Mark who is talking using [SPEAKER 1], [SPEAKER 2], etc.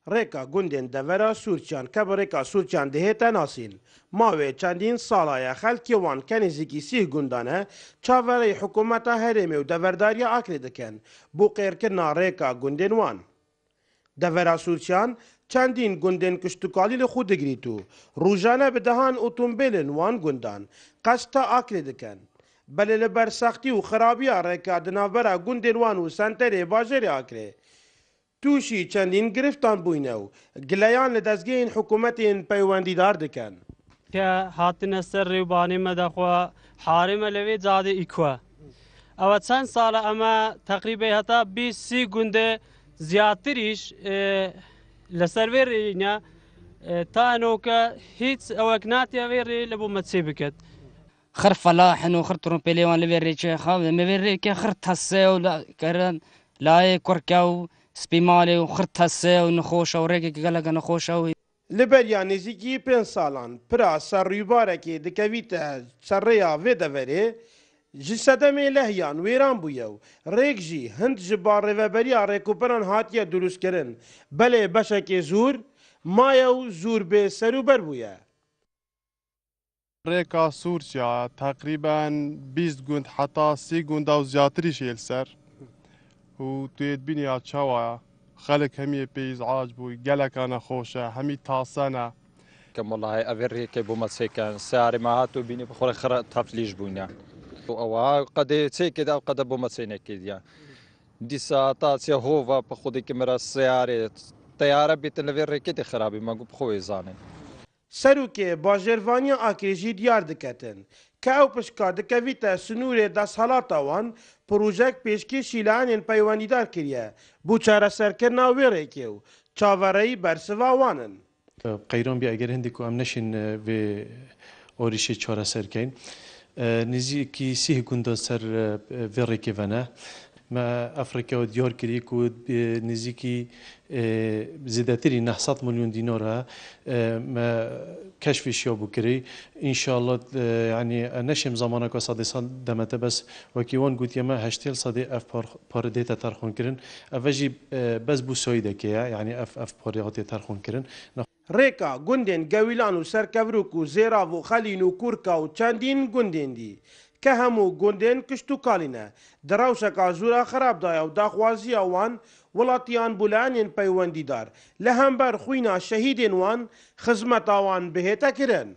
[SPEAKER 1] Rêka gundên devera Sûrçeyan keberêka Sûrçeyan dihête nasîn. Mavê çendîn sala ye xelkê wan kenêzîkî sîh gundan e çaverê hikûmeta Herêmê û deverdariya Akrê dikin bû qêrkirina rêka gundên wan. Devera Sûrçeyan çendîn gundên kuştûkalî li xwe digirît û rûjane bi dehan otomobîlên wan gundan qeşta Akrê dikin. Belê li ber sextî û xirabiya rêka di navbera gundên wan û senterê bajarê Akrê تووشی چەندین گرفتان بووینە و گلەیان لە دەستگەین حکوومەتێن پەیوەندیدار دەکەن
[SPEAKER 2] کە هاتنە سەر ڕێوبانێمە دەخوا حارێمە لەوێ جادێ ئیکوە ئەوە چەند ساڵە ئەمە تقریبا هەتا 20 گوندە زیاتریش لەسەر وێ ڕێینە تا ئەنۆکە هیچ ئەوەک ناتیاوێ ڕێ لە بۆ مەچێ بکەت
[SPEAKER 3] خر فلاحن و خر ترومپێلێوان لەوێ ڕێکێ خاو لەمەوێ ڕێکە خر تەسێ و کەرن لایە کورکە و سپیمالێ و خر تەسێ و نەخۆشە و ڕێکێکی گەلەکە نەخۆشە و
[SPEAKER 1] لەبەریان نزیکی 5 ساڵان پرا سەرڕووبارێکی دکەویتە سەرڕێیا vê deverê ji sedemê lehyan wêran bûye û rêk jî hind ji barrêveberiya rêkûperan hatiye durustkirin belê beşekê zûr maye û zûr bê serûber bûye.
[SPEAKER 4] رێکا سوورچیا تقریبا 20 گوند حتا 30 گوندا و زیاتریش هێل سەر و توێت بینیا چاوایە خەلک هەمیە پێی ئازاج بووی گەلەکە نەخۆشە هەمی تاسەنە
[SPEAKER 5] کەم وڵای ئەوێ ڕێکێ بۆ مەچێکەن سیارێ ماهات و بینی بخۆرە خڕە تەفلیش بووینە ئەوە قەدێ چێکێدا و قەدە بۆ مەچێنێکێدیان دیسا تا چێ هۆڤە بە خودێکی مرە سیارێت تیارە بێتە لەوێ ڕێکێتی خراپی مەگو بخۆی زانێ
[SPEAKER 1] Serokê bajarvaniya Akrê jî diyar diketin ke ew pişka dikevîte sinûrê desthelata wan projek pêşkê şîleyanên peywendîdar kiriye bû çareserkirina wê rêkê û çavereyî bersiva wan in.
[SPEAKER 6] Qeyron bî eger hindî ku em neşin vê orîşê çareserkeyn nêzîkî sîh gundan ser vê rêkê vene me Efrîka û diyar kirî ku nêzîkî zêdetirî 900 milyon dînara me keşfê şiya bû kirî înşallah yanî neşêm zamaneka sedê sal demete bes wekî wan gotiye me heştêl sedê ev parê dête terxwankirin ev jî bez bû Swêdekê ye yanî ev parê hatiye terxwankirin.
[SPEAKER 1] Rêka gundên gewîlan û serkevrûk û zêrav û xelîn û kûrka û çendîn gundên dî ke hemû gundên kuştûkalî ne di rewşeka zûra xerabdaya û daxwaziya wan welatiyan bûleyanên peywendîdar li hember xwîna şehîdên wan xizmeta wan bihête kirin.